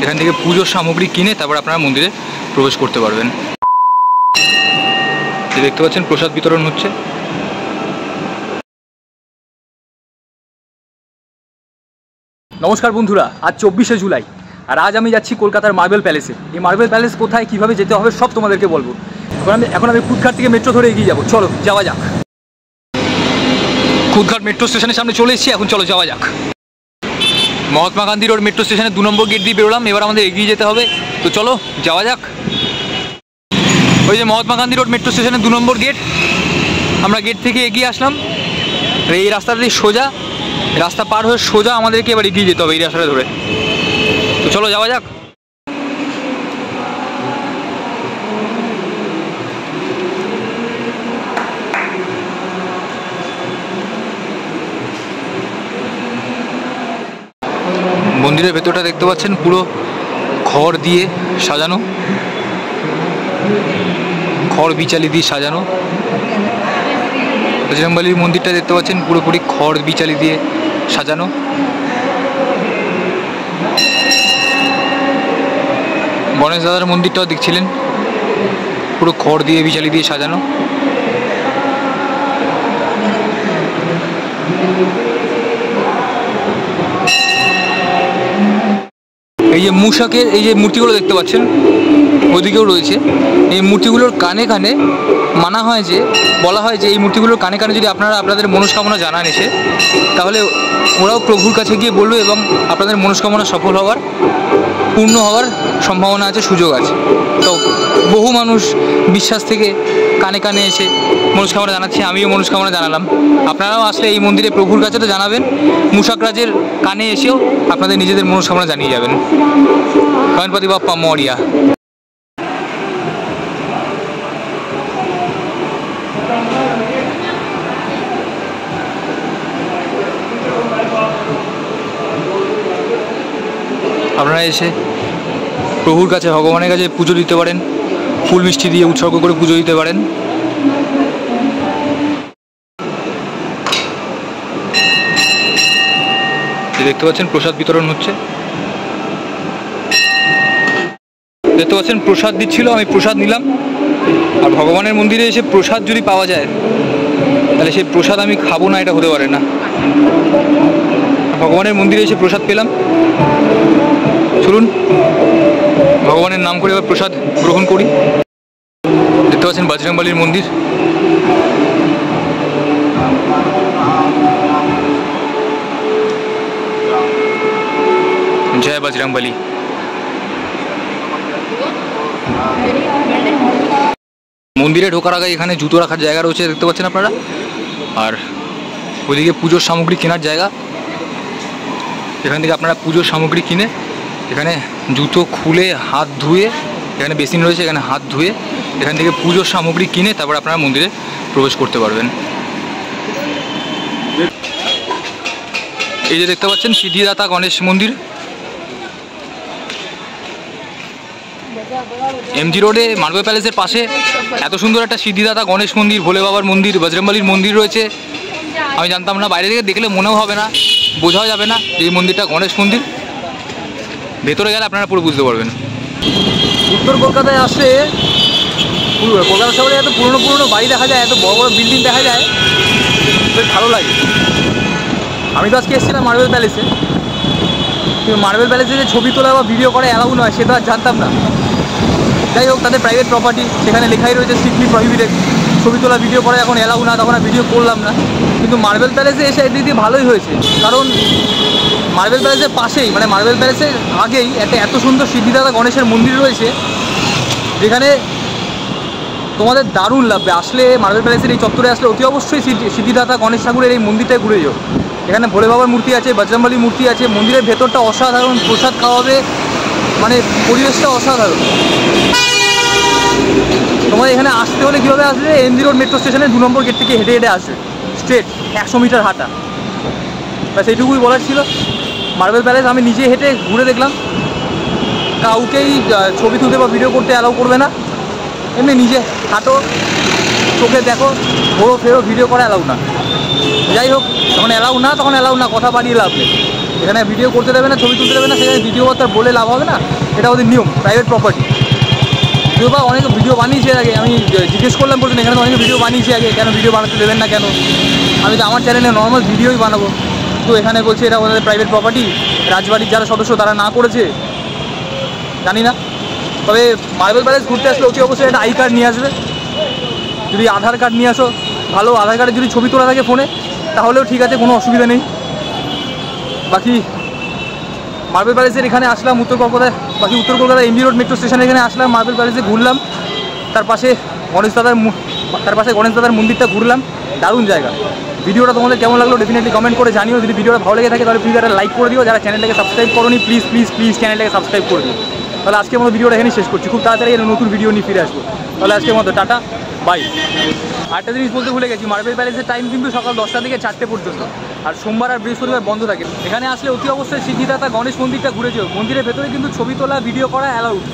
এখান থেকে পুজোর সামগ্রী কিনে তারপর আপনারা মন্দিরে প্রবেশ করতে পারবেন। দেখতে পাচ্ছেন প্রসাদ বিতরণ হচ্ছে। নমস্কার বন্ধুরা, আজ 24শে জুলাই আর আজ আমি যাচ্ছি কলকাতার মার্বেল প্যালেসে। এই মার্বেল প্যালেস কোথায়, কীভাবে যেতে হবে সব তোমাদেরকে বলবো। এখন আমি কুদঘাট থেকে মেট্রো ধরে এগিয়ে যাবো। চলো যাওয়া যাক। কুদঘাট মেট্রো স্টেশনের সামনে চলে এসেছি, এখন চলো যাওয়া যাক। মহাত্মা গান্ধী রোড মেট্রো স্টেশনের 2 নম্বর গেট দিয়ে বেরোলাম, এবার আমাদের এগিয়ে যেতে হবে। তো চলো যাওয়া যাক। ওই যে মহাত্মা গান্ধী রোড মেট্রো স্টেশনের 2 নম্বর গেট, আমরা গেট থেকে এগিয়ে আসলাম। এই রাস্তাটা দিয়ে সোজা, রাস্তা পার হয়ে সোজা আমাদেরকে এবার এগিয়ে যেতে হবে এই রাস্তাটা ধরে। তো চলো যাওয়া যাক। মন্দিরের ভেতরটা দেখতে পাচ্ছেন পুরো খড় দিয়ে সাজানো, খড় বিচালি দিয়ে সাজানো। বজরংবলীর মন্দিরটা দেখতে পাচ্ছেন পুরোপুরি খড় বিচালি দিয়ে সাজানো। গণেশ দাদার মন্দিরটাও দেখছিলেন পুরো খড় দিয়ে বিচালি দিয়ে সাজানো। এই যে মূষকের এই যে মূর্তিগুলো দেখতে পাচ্ছেন, ওদিকেও রয়েছে। এই মূর্তিগুলোর কানে কানে মানা হয় যে, বলা হয় যে এই মূর্তিগুলোর কানে কানে যদি আপনারা আপনাদের মনস্কামনা জানান এসে, তাহলে ওরাও প্রভুর কাছে গিয়ে বলবে এবং আপনাদের মনস্কামনা সফল হওয়ার, পূর্ণ হওয়ার সম্ভাবনা আছে, সুযোগ আছে। তো বহু মানুষ বিশ্বাস থেকে কানে কানে এসে মনস্কামনা জানাচ্ছে। আমিও মনস্কামনা জানালাম। আপনারাও আসলে এই মন্দিরে প্রভুর কাছে তো জানাবেন, মূষকরাজের কানে এসেও আপনাদের নিজেদের মনস্কামনা জানিয়ে যাবেন। গণপতি বাপ্পা মরিয়া। আপনারা এসে প্রভুর কাছে, ভগবানের কাছে পুজো দিতে পারেন, ফুল মিষ্টি দিয়ে উৎসর্গ করে পুজো দিতে পারেন। দেখতে পাচ্ছেন প্রসাদ বিতরণ হচ্ছে। দেখতে পাচ্ছেন প্রসাদ দিচ্ছিল, আমি প্রসাদ নিলাম। আর ভগবানের মন্দিরে এসে প্রসাদ যদি পাওয়া যায় তাহলে সেই প্রসাদ আমি খাবো না, এটা হতে পারে না। ভগবানের মন্দিরে এসে প্রসাদ পেলাম। চলুন ভগবানের নাম করে এবার প্রসাদ গ্রহণ করি। দেখতে পাচ্ছেন বজরংবলীর মন্দির। জয় বজরংবলী। মন্দিরে ঢোকার আগে এখানে জুতো রাখার জায়গা রয়েছে, দেখতে পাচ্ছেন আপনারা। আর ওইদিকে পুজোর সামগ্রী কেনার জায়গা। এখান থেকে আপনারা পুজোর সামগ্রী কিনে এখানে জুতো খুলে হাত ধুয়ে, এখানে বেসিন রয়েছে, এখানে হাত ধুয়ে এখান থেকে পুজোর সামগ্রী কিনে তারপর আপনারা মন্দিরে প্রবেশ করতে পারবেন। এই যে দেখতে পাচ্ছেন সিদ্ধিদাতা গণেশ মন্দির। এমজি রোডে মার্বেল প্যালেসের পাশে এত সুন্দর একটা সিদ্ধিদাতা গণেশ মন্দির, ভোলে বাবার মন্দির, বজরংবলীর মন্দির রয়েছে। আমি জানতাম না, বাইরে থেকে দেখলে মনেও হবে না, বোঝাও যাবে না যে এই মন্দিরটা গণেশ মন্দির। ভেতরে গেলে আপনারা পুরো বুঝতে পারবেন। উত্তর কলকাতায় আসলে কলকাতা শহরে এত পুরনো পুরনো বাড়ি দেখা যায়, এত বড় বড় বিল্ডিং দেখা যায়, বেশ ভালো লাগে। আমি তো আজকে এসেছিলাম মার্বেল প্যালেসে, কিন্তু মার্বেল প্যালেসে যে ছবি তোলা বা ভিডিও করা অ্যালাউ নয় সেটা আর জানতাম না। যাই হোক, তাদের প্রাইভেট প্রপার্টি, সেখানে লেখাই রয়েছে স্ট্রিক্টলি প্রহিবিটেড, ছবি তোলা ভিডিও করা এখন অ্যালাউ না, তখন আর ভিডিও করলাম না। কিন্তু মার্বেল প্যালেসে এসে এদিক দিয়ে ভালোই হয়েছে, কারণ মার্বেল প্যালেসের পাশেই, মানে মার্বেল প্যালেসের আগেই একটা এত সুন্দর সিদ্ধিদাতা গণেশের মন্দির রয়েছে, যেখানে তোমাদের দারুণ লাগবে। আসলে মার্বেল প্যালেসের এই চত্বরে আসলে অতি অবশ্যই সিদ্ধিদাতা গণেশ ঠাকুরের এই মন্দিরটায় ঘুরে যাও। এখানে ভোলে বাবার মূর্তি আছে, বজরংবলীর মূর্তি আছে, মন্দিরের ভেতরটা অসাধারণ, প্রসাদ খাওয়াবে, মানে পরিবেশটা অসাধারণ। তোমার এখানে আসতে হলে কীভাবে আসবে? এমজি রোড মেট্রো স্টেশনের 2 নম্বর গেট থেকে হেঁটে হেঁটে আসবে, স্ট্রেট 100 মিটার হাঁটা। ব্যাস এইটুকুই বলার ছিল। মার্বেল প্যালেস আমি নিজে হেঁটে ঘুরে দেখলাম, কাউকেই ছবি তুলতে বা ভিডিও করতে অ্যালাউ করবে না। এমনি নিজে হাঁটো, চোখে দেখো, ঘোরো ফেরো, ভিডিও করা অ্যালাউ না। যাই হোক, যখন অ্যালাউ না তখন অ্যালাউ না, কথা বাড়িয়ে লাভ নেই। এখানে ভিডিও করতে দেবে না, ছবি তুলতে দেবে না, সেখানে ভিডিও তার বলে লাভ হবে না, এটা ওদের নিয়ম, প্রাইভেট প্রপার্টি। যদিও বা অনেকে ভিডিও বানিয়েছে আগে, আমি জিজ্ঞেস করলাম বলছেন এখানে তো অনেকে ভিডিও বানিয়েছে আগে, কেন ভিডিও বানাতে দেবেন না কেন? আমি তো আমার চ্যানেলে নর্মাল ভিডিওই বানাবো, তো এখানে বলছে এটা ওদের প্রাইভেট প্রপার্টি, রাজবাড়ির যারা সদস্য তারা না করেছে, জানি না। তবে মার্বেল প্যালেস ঘুরতে আসলে অতি অবশ্যই একটা আই কার্ড নিয়ে আসবে। যদি আধার কার্ড নিয়ে আসো ভালো, আধার কার্ডে যদি ছবি তোলা থাকে ফোনে তাহলেও ঠিক আছে, কোনো অসুবিধা নেই। বাকি মার্বেল প্যালেসের এখানে আসলাম উত্তর কলকাতায়, বাকি উত্তর কলকাতা এমজি রোড মেট্রো স্টেশনে এখানে আসলাম, মার্বেল প্যালেসে ঘুরলাম, তার পাশে গণেশ দাদার মন্দিরটা ঘুরলাম, দারুণ জায়গা। ভিডিওটা তোমাদের কেমন লাগলো ডেফিনেটলি কমেন্ট করে জানিও। যদি ভিডিওটা ভালো লেগে থাকে তাহলে প্লিজ একটা লাইক করে দিও, যারা চ্যানেলটাকে সাবস্ক্রাইব করোনি প্লিজ প্লিজ প্লিজ চ্যানেলটাকে সাবস্ক্রাইব করে দিও। তাহলে আজকের মতো ভিডিওটা এখানেই শেষ করছি, খুব তাড়াতাড়ি নতুন ভিডিও নিয়ে ফিরে আসবো। তাহলে আজকের মতো টাটা বাই। আরেকটা জিনিস বলতে ভুলে গেছি, মার্বেল প্যালেসের টাইম কিন্তু সকাল 10টা থেকে 4টে পর্যন্ত, আর সোমবার আর বৃহস্পতিবার বন্ধ থাকে। এখানে আসলে অতি অবশ্যই সিদ্ধিদাতা গণেশ মন্দিরটা ঘুরে যেও, মন্দিরের ভেতরে কিন্তু ছবি তোলা ভিডিও করা অ্যালাউড।